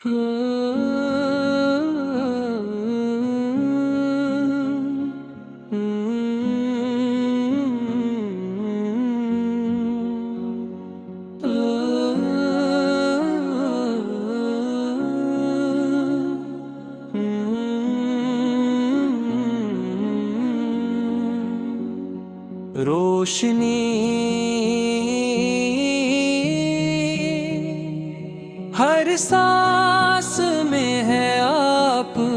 रोशनी हर सांस में है आपकी,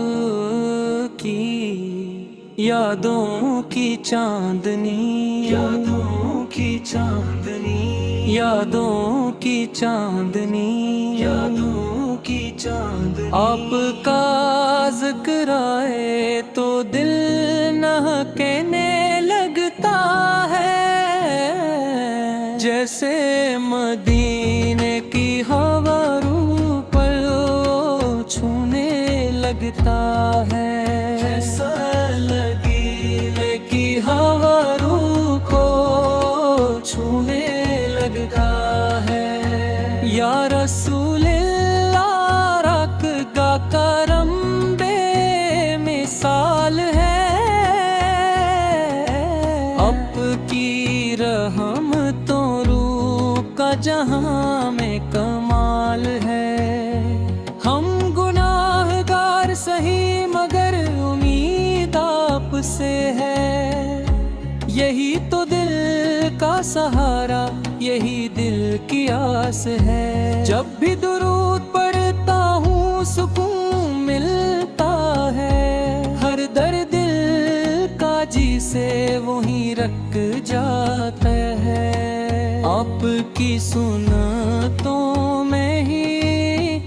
यादों की चांदनी, यादों की चांदनी, यादों की चांदनी, यादों की चांदनी। आपका जिक्र आए तो दिल न कहने लगता है, जैसे मदीने की हवा रूह पर छूने लगता है। जैसा मदीने की हवा रूह को छूने लगता है। या रसूलल्लाह का करम बेमिसाल है, आपकी रहमतों रूह का जहां में कमाल है। हम गुनाहगार सही मगर उम्मीद आपसे है, यही तो दिल का सहारा, यही दिल की आस है। जब भी दुरूद पढ़ता हूँ सुकून मिलता है, हर दर्द दिल का जी से वही रख जाता है। आपकी सुन्नतों में ही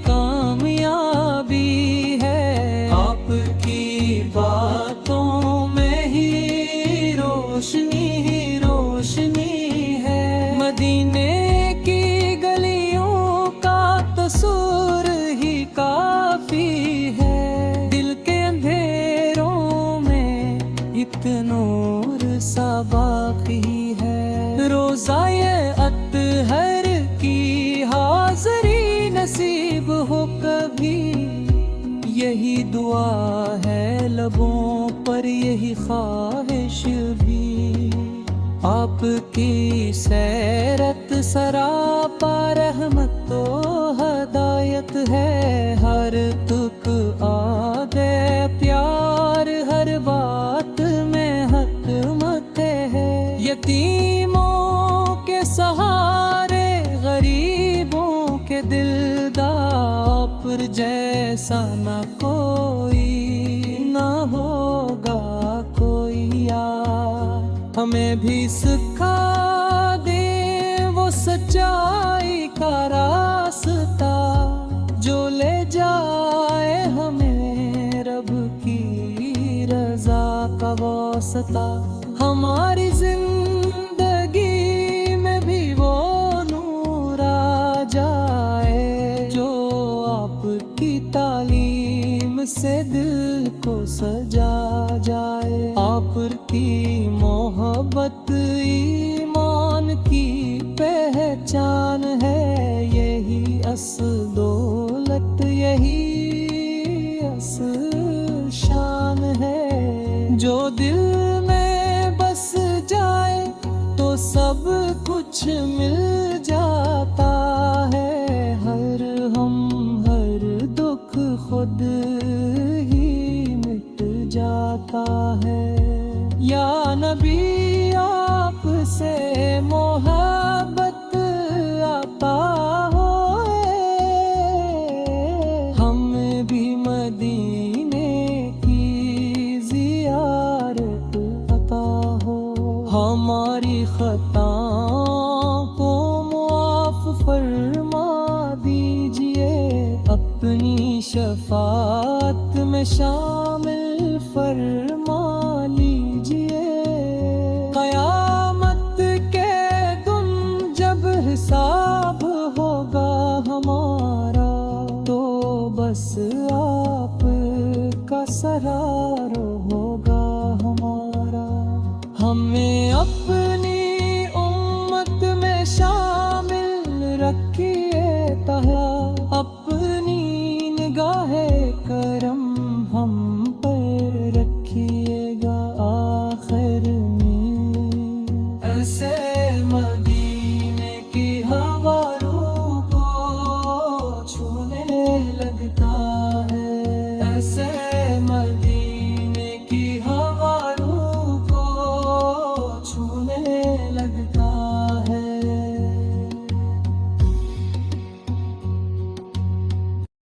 कामयाबी है, आपकी बातों में ही रोशनी ही रोशनी है। मदीने की गलियों का तसूर ही काफी है, दिल के अंधेरों में एक नूर सा बाकी है। रोज़ाए अत्हर की हाज़री नसीब हो कभी, यही दुआ है लबों पर, यही ख्वाहिश भी। आपकी सैरत सरापा रहमत तो हदायत है, हर तुक आगे प्यार, हर बात में हकमत है। यतीमों के सहारे गरीबों के दिलदार, पर जैसा ना कोई ना होगा कोई यार। हमें भी सिखा दे वो सच्चाई का रास्ता, जो ले जाए हमें रब की रजा का वास्ता। हमारी जिंदगी में भी वो नूर आ जाए, जो आपकी तालीम से दिल को सजा जाए। आपकी मोहब्बत ईमान की पहचान है, यही असल दौलत, यही असल शान है। जो दिल में बस जाए तो सब कुछ मिल जाता है, हर हम हर दुख खुद ही मिट जाता है। या नबी आपसे मोहब्बत आता हो, हमें भी मदीने की ज़ियारत अता हो। हमारी खताओं को मुआफ़ फरमा दीजिए, अपनी शफ़ाअत में शामिल फरमा लीजिए। क़यामत के दिन जब हिसाब होगा हमारा, तो बस आप का सरारो होगा हमारा। हमें अपनी उम्मत में शामिल रखिए तहा, अपनी निगाहे करम हम पर रखिएगा आखिर में। ऐसे